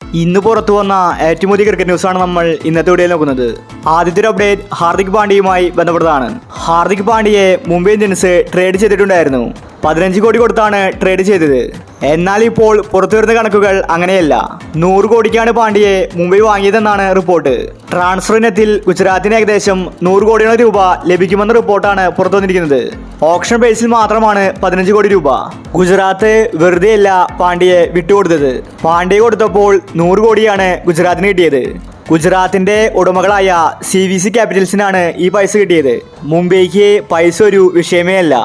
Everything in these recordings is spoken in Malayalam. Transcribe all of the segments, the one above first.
ഇന്ന് പുറത്തു വന്ന ഏറ്റവും പുതിയ ക്രിക്കറ്റ് ന്യൂസാണ് നമ്മൾ ഇന്നത്തെ വീഡിയോയിൽ നോക്കുന്നത്. ആദ്യത്തെ ഒരു അപ്ഡേറ്റ് ഹാർദിക് പാണ്ഡ്യയുമായി ബന്ധപ്പെട്ടതാണ്. ഹാർദിക് പാണ്ഡ്യയെ മുംബൈ ഇന്ത്യൻസ് ട്രേഡ് ചെയ്തിട്ടുണ്ടായിരുന്നു. 15 കോടി കൊടുത്താണ് ട്രേഡ് ചെയ്തത്. എന്നാൽ ഇപ്പോൾ പുറത്തുവരുന്ന കണക്കുകൾ അങ്ങനെയല്ല. 100 കോടിക്കാണ് പാണ്ഡ്യയെ മുംബൈ വാങ്ങിയതെന്നാണ് റിപ്പോർട്ട്. ട്രാൻസ്ഫർ ഇനത്തിൽ ഗുജറാത്തിന് ഏകദേശം 100 കോടിയോളം രൂപ ലഭിക്കുമെന്ന റിപ്പോർട്ടാണ് പുറത്തു വന്നിരിക്കുന്നത്. ഓപ്ഷൻ ബേസിൽ മാത്രമാണ് 15 കോടി രൂപ. ഗുജറാത്ത് വെറുതെയല്ല പാണ്ഡ്യയെ വിട്ടുകൊടുത്തത്. പാണ്ഡ്യ കൊടുത്തപ്പോൾ 100 കോടിയാണ് ഗുജറാത്തിന് കിട്ടിയത്. ഗുജറാത്തിന്റെ ഉടമകളായ CVC ക്യാപിറ്റൽസിനാണ് ഈ പൈസ കിട്ടിയത്. മുംബൈക്ക് പൈസ ഒരു വിഷയമേ അല്ല.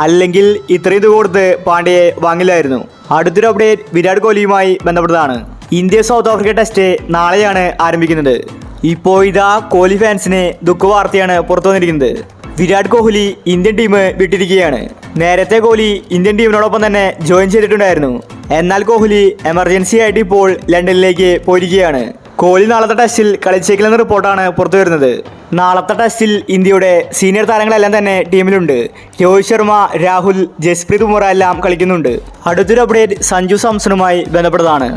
അല്ലെങ്കിൽ ഇത്രയും തുക കൊടുത്ത് പാണ്ഡ്യയെ വാങ്ങില്ലായിരുന്നു. അടുത്തൊരു അപ്ഡേറ്റ് വിരാട് കോഹ്ലിയുമായി ബന്ധപ്പെട്ടതാണ്. ഇന്ത്യ സൗത്ത് ആഫ്രിക്ക ടെസ്റ്റ് നാളെയാണ് ആരംഭിക്കുന്നത്. ഇപ്പോൾ ഇതാ കോഹ്ലി ഫാൻസിന് ദുഃഖവാർത്തയാണ് പുറത്തു വന്നിരിക്കുന്നത്. വിരാട് കോഹ്ലി ഇന്ത്യൻ ടീം വിട്ടിരിക്കുകയാണ്. നേരത്തെ കോഹ്ലി ഇന്ത്യൻ ടീമിനോടൊപ്പം തന്നെ ജോയിൻ ചെയ്തിട്ടുണ്ടായിരുന്നു. എന്നാൽ കോഹ്ലി എമർജൻസി ആയിട്ട് ഇപ്പോൾ ലണ്ടനിലേക്ക് പോയിരിക്കുകയാണ്. കോഹ്ലി നാളത്തെ ടെസ്റ്റിൽ കളിച്ചേക്കില്ലെന്ന റിപ്പോർട്ടാണ് പുറത്തു വരുന്നത്. നാളത്തെ ടെസ്റ്റിൽ ഇന്ത്യയുടെ സീനിയർ താരങ്ങളെല്ലാം തന്നെ ടീമിലുണ്ട്. രോഹിത് ശർമ്മ, രാഹുൽ, ജസ്പ്രീത് ബുംറ എല്ലാം കളിക്കുന്നുണ്ട്. അടുത്തൊരു അപ്ഡേറ്റ് സഞ്ജു സാംസണുമായി ബന്ധപ്പെട്ടതാണ്.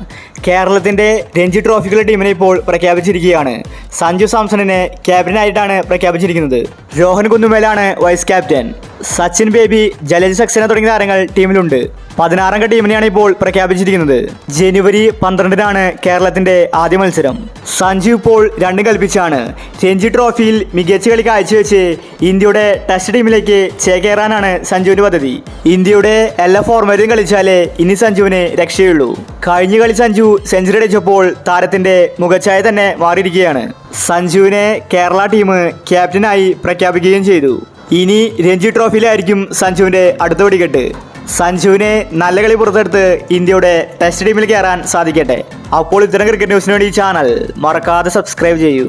കേരളത്തിന്റെ രഞ്ജി ട്രോഫിക്കുള്ള ടീമിനെ ഇപ്പോൾ പ്രഖ്യാപിച്ചിരിക്കുകയാണ്. സഞ്ജു സാംസണിനെ ക്യാപ്റ്റനായിട്ടാണ് പ്രഖ്യാപിച്ചിരിക്കുന്നത്. രോഹൻ കുന്നുമേലാണ് വൈസ് ക്യാപ്റ്റൻ. സച്ചിൻ ബേബി, ജലജ് സക്സേന തുടങ്ങിയ താരങ്ങൾ ടീമിലുണ്ട്. 16 ടീമിനെയാണ് ഇപ്പോൾ പ്രഖ്യാപിച്ചിരിക്കുന്നത്. ജനുവരി 12-നാണ് കേരളത്തിന്റെ ആദ്യ മത്സരം. സഞ്ജു ഇപ്പോൾ രണ്ടും കൽപ്പിച്ചാണ്. രഞ്ജി ട്രോഫിയിൽ മികച്ച കളി കാഴ്ചവെച്ച് ഇന്ത്യയുടെ ടെസ്റ്റ് ടീമിലേക്ക് ചേക്കേറാനാണ് സഞ്ജുവിന്റെ പദ്ധതി. ഇന്ത്യയുടെ എല്ലാ ഫോർമാറ്റും കളിച്ചാലേ ഇനി സഞ്ജുവിന് രക്ഷയുള്ളൂ. കഴിഞ്ഞ കളി സഞ്ജു സെഞ്ചുറി അടിച്ചപ്പോൾ താരത്തിന്റെ മുഖച്ഛായ തന്നെ മാറിയിരിക്കുകയാണ്. സഞ്ജുവിനെ കേരള ടീം ക്യാപ്റ്റനായി പ്രഖ്യാപിക്കുകയും ചെയ്തു. ഇനി രഞ്ജി ട്രോഫിയിലായിരിക്കും സഞ്ജുവിന്റെ അടുത്ത വെടിക്കെട്ട്. സഞ്ജുവിനെ നല്ല കളി പുറത്തെടുത്ത് ഇന്ത്യയുടെ ടെസ്റ്റ് ടീമിൽ കയറാൻ സാധിക്കട്ടെ. അപ്പോൾ ഇത്തരം ക്രിക്കറ്റ് ന്യൂസിന് വേണ്ടി ഈ ചാനൽ മറക്കാതെ സബ്സ്ക്രൈബ് ചെയ്യൂ.